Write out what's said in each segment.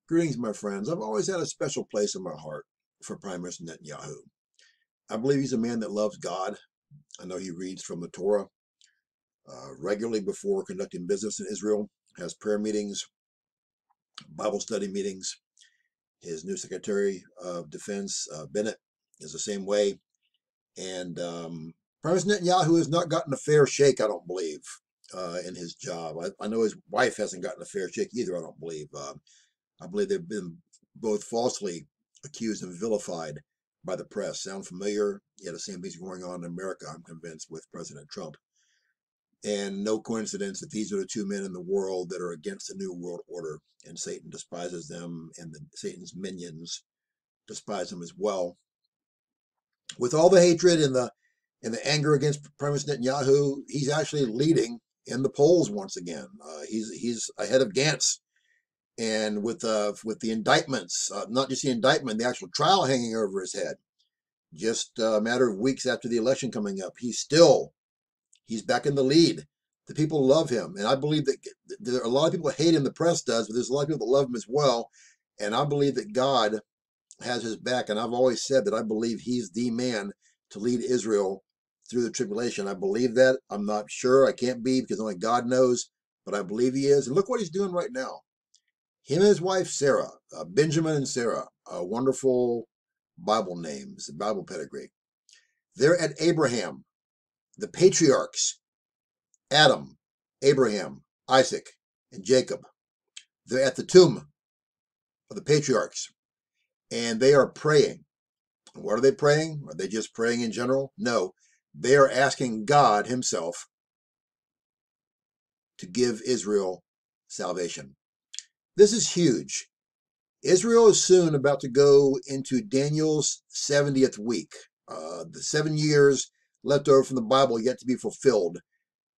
Greetings, my friends. I've always had a special place in my heart for Prime Minister Netanyahu. I believe he's a man that loves God. I know he reads from the Torah regularly before conducting business in Israel, has prayer meetings, Bible study meetings. His new Secretary of Defense, Bennett, is the same way. And Prime Minister Netanyahu has not gotten a fair shake, I don't believe, in his job. I know his wife hasn't gotten a fair shake either, I don't believe. I believe they've been both falsely accused and vilified by the press. Sound familiar? Yeah, the same thing's going on in America, I'm convinced, with President Trump. And no coincidence that these are the two men in the world that are against the New World Order, and Satan despises them, and Satan's minions despise them as well. With all the hatred and the anger against Prime Minister Netanyahu, he's actually leading in the polls once again. He's ahead of Gantz. And with the indictments, not just the indictment, the actual trial hanging over his head, just a matter of weeks after the election coming up, he's back in the lead. The people love him, and I believe that there are a lot of people hate him. The press does, but there's a lot of people that love him as well. And I believe that God has his back. And I've always said that I believe he's the man to lead Israel through the tribulation. I believe that. I'm not sure. I can't be, because only God knows, but I believe he is. And look what he's doing right now. Him and his wife, Sarah, Benjamin and Sarah, wonderful Bible names, Bible pedigree. They're at Abraham, the patriarchs, Adam, Abraham, Isaac, and Jacob. They're at the tomb of the patriarchs, and they are praying. What are they praying? Are they just praying in general? No, they are asking God himself to give Israel salvation. This is huge. Israel is soon about to go into Daniel's 70th week. The 7 years left over from the Bible yet to be fulfilled,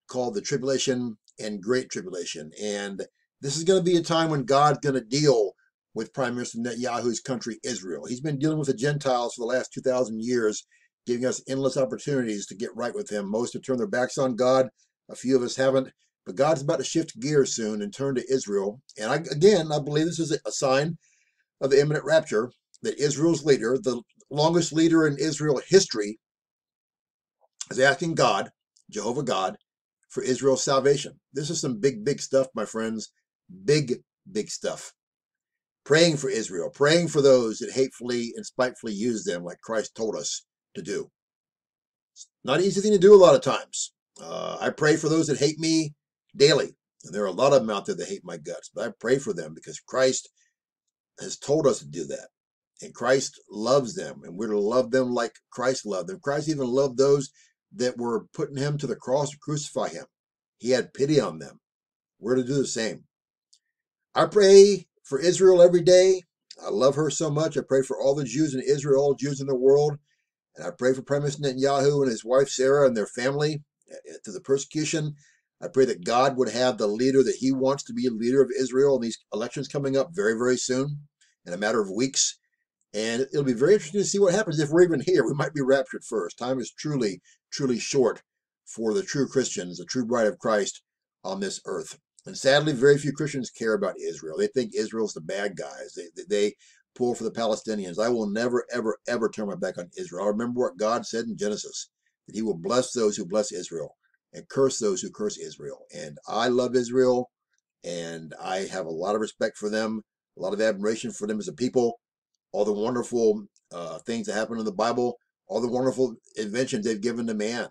called the Tribulation and Great Tribulation. And this is going to be a time when God's going to deal with Prime Minister Netanyahu's country, Israel. He's been dealing with the Gentiles for the last 2,000 years, giving us endless opportunities to get right with him. Most have turned their backs on God. A few of us haven't. But God's about to shift gears soon and turn to Israel. And I believe this is a sign of the imminent rapture, that Israel's leader, the longest leader in Israel history, is asking God, Jehovah God, for Israel's salvation. This is some big, big stuff, my friends. Big, big stuff. Praying for Israel, praying for those that hatefully and spitefully use them, like Christ told us to do. It's not an easy thing to do a lot of times. I pray for those that hate me daily. And there are a lot of them out there that hate my guts. But I pray for them because Christ has told us to do that. And Christ loves them, and we're to love them like Christ loved them. Christ even loved those that were putting him to the cross to crucify him. He had pity on them. We're to do the same. I pray for Israel every day. I love her so much. I pray for all the Jews in Israel, all Jews in the world. And I pray for Prime Minister Netanyahu and his wife Sarah and their family through the persecution. I pray that God would have the leader that he wants to be a leader of Israel in these elections coming up very, very soon, in a matter of weeks. And it'll be very interesting to see what happens if we're even here. We might be raptured first. Time is truly, truly short for the true Christians, the true bride of Christ on this earth. And sadly, very few Christians care about Israel. They think Israel's the bad guys. They pull for the Palestinians. I will never, ever, ever turn my back on Israel. I remember what God said in Genesis, that he will bless those who bless Israel and curse those who curse Israel. And I love Israel, and I have a lot of respect for them, a lot of admiration for them as a people. All the wonderful things that happen in the Bible, all the wonderful inventions they've given to man,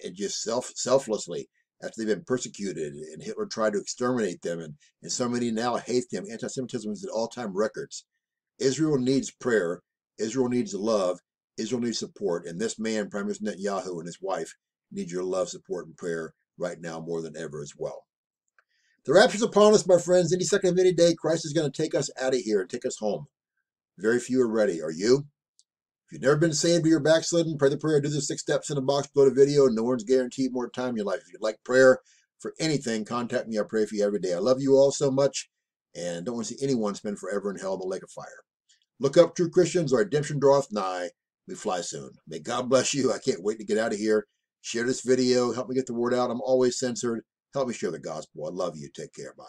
and just selflessly after they've been persecuted, and Hitler tried to exterminate them, and so many now hate them. Anti-Semitism is at all-time records. Israel needs prayer. Israel needs love. Israel needs support. And this man, Prime Minister Netanyahu, and his wife need your love, support, and prayer right now more than ever as well. The rapture's upon us, my friends. Any second of any day, Christ is going to take us out of here and take us home. Very few are ready. Are you? If you've never been saved or you're backslidden, pray the prayer. Do the 6 steps in the box below the video. No one's guaranteed more time in your life. If you'd like prayer for anything, contact me. I pray for you every day. I love you all so much, and don't want to see anyone spend forever in hell in the lake of fire. Look up, true Christians. Our redemption draweth nigh. We fly soon. May God bless you. I can't wait to get out of here. Share this video. Help me get the word out. I'm always censored. Help me share the gospel. I love you. Take care. Bye.